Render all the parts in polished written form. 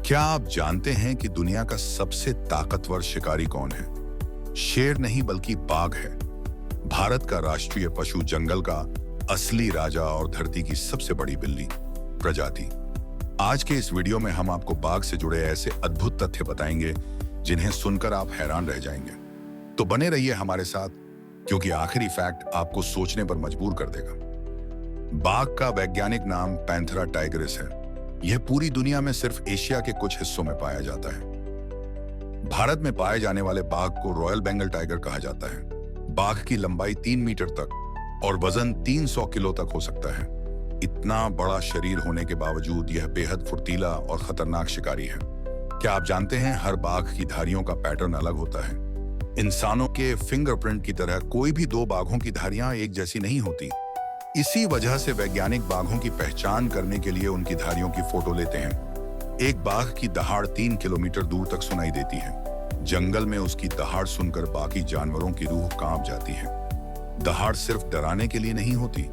क्या आप जानते हैं कि दुनिया का सबसे ताकतवर शिकारी कौन है? शेर नहीं बल्कि बाघ है। भारत का राष्ट्रीय पशु, जंगल का असली राजा और धरती की सबसे बड़ी बिल्ली प्रजाति। आज के इस वीडियो में हम आपको बाघ से जुड़े ऐसे अद्भुत तथ्य बताएंगे जिन्हें सुनकर आप हैरान रह जाएंगे। तो बने रहिए हमारे साथ, क्योंकि आखिरी फैक्ट आपको सोचने पर मजबूर कर देगा। बाघ का वैज्ञानिक नाम पैंथेरा टाइगरिस है। यह पूरी दुनिया में सिर्फ एशिया के कुछ हिस्सों में पाया जाता है। भारत में पाए जाने वाले बाघ को रॉयल बंगाल टाइगर कहा जाता है। बाघ की लंबाई 3 मीटर तक और वजन 300 किलो तक हो सकता है। इतना बड़ा शरीर होने के बावजूद यह बेहद फुर्तीला और खतरनाक शिकारी है। क्या आप जानते हैं, हर बाघ की धारियों का पैटर्न अलग होता है। इंसानों के फिंगरप्रिंट की तरह कोई भी दो बाघों की धारियां एक जैसी नहीं होती। इसी वजह से वैज्ञानिक बाघों की पहचान करने के लिए उनकी धारियों की फोटो लेते हैं। एक बाघ की दहाड़ 3 किलोमीटर दूर तक सुनाई देती है। जंगल में उसकी दहाड़ सुनकर बाकी जानवरों की रूह कांप जाती है। दहाड़ सिर्फ डराने के लिए नहीं होती,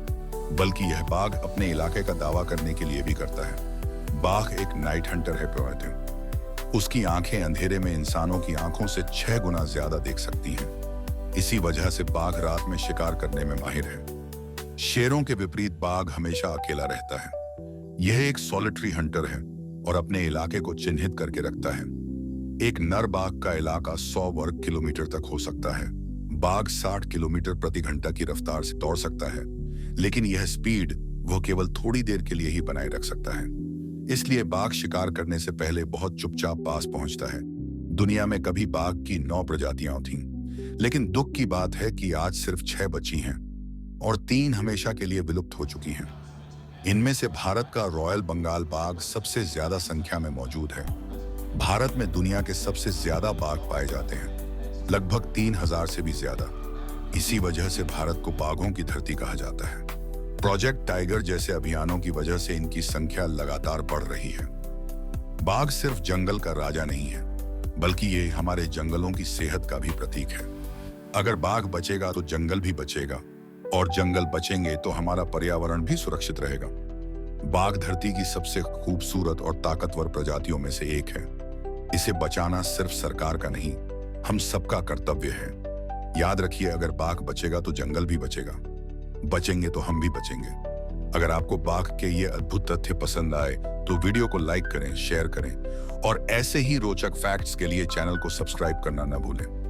बल्कि यह बाघ अपने इलाके का दावा करने के लिए भी करता है। बाघ एक नाइट हंटर है प्रवृत्ति। उसकी आंखें अंधेरे में इंसानों की आंखों से 6 गुना ज्यादा देख सकती हैं। इसी वजह से बाघ रात में शिकार करने में माहिर है। शेरों के विपरीत बाघ हमेशा अकेला रहता है। यह एक सॉलिटरी हंटर है और अपने इलाके को चिन्हित करके रखता है। एक नर बाघ का इलाका 100 वर्ग किलोमीटर तक हो सकता है। बाघ 60 किलोमीटर प्रति घंटा की रफ्तार से दौड़ सकता है, लेकिन यह स्पीड वो केवल थोड़ी देर के लिए ही बनाए रख सकता है। इसलिए बाघ शिकार करने से पहले बहुत चुपचाप पास पहुंचता है। दुनिया में कभी बाघ की 9 प्रजातियां थीं, लेकिन दुख की बात है कि आज सिर्फ 6 बची हैं और 3 हमेशा के लिए विलुप्त हो चुकी हैं। इनमें से भारत का रॉयल बंगाल बाघ सबसे ज्यादा संख्या में मौजूद है। भारत में दुनिया के सबसे ज्यादा बाघ पाए जाते हैं, लगभग 3000 से भी ज्यादा। इसी वजह से भारत को बाघों की धरती कहा जाता है। प्रोजेक्ट टाइगर जैसे अभियानों की वजह से इनकी संख्या लगातार बढ़ रही है। बाघ सिर्फ जंगल का राजा नहीं है, बल्कि ये हमारे जंगलों की सेहत का भी प्रतीक है। अगर बाघ बचेगा तो जंगल भी बचेगा, और जंगल बचेंगे तो हमारा पर्यावरण भी सुरक्षित रहेगा। बाघ धरती की सबसे खूबसूरत और ताकतवर प्रजातियों में से एक है। इसे बचाना सिर्फ सरकार का नहीं, हम सबका कर्तव्य है। याद रखिए, अगर बाघ बचेगा तो जंगल भी बचेगा, बचेंगे तो हम भी बचेंगे। अगर आपको बाघ के ये अद्भुत तथ्य पसंद आए तो वीडियो को लाइक करें, शेयर करें और ऐसे ही रोचक फैक्ट्स के लिए चैनल को सब्सक्राइब करना न भूलें।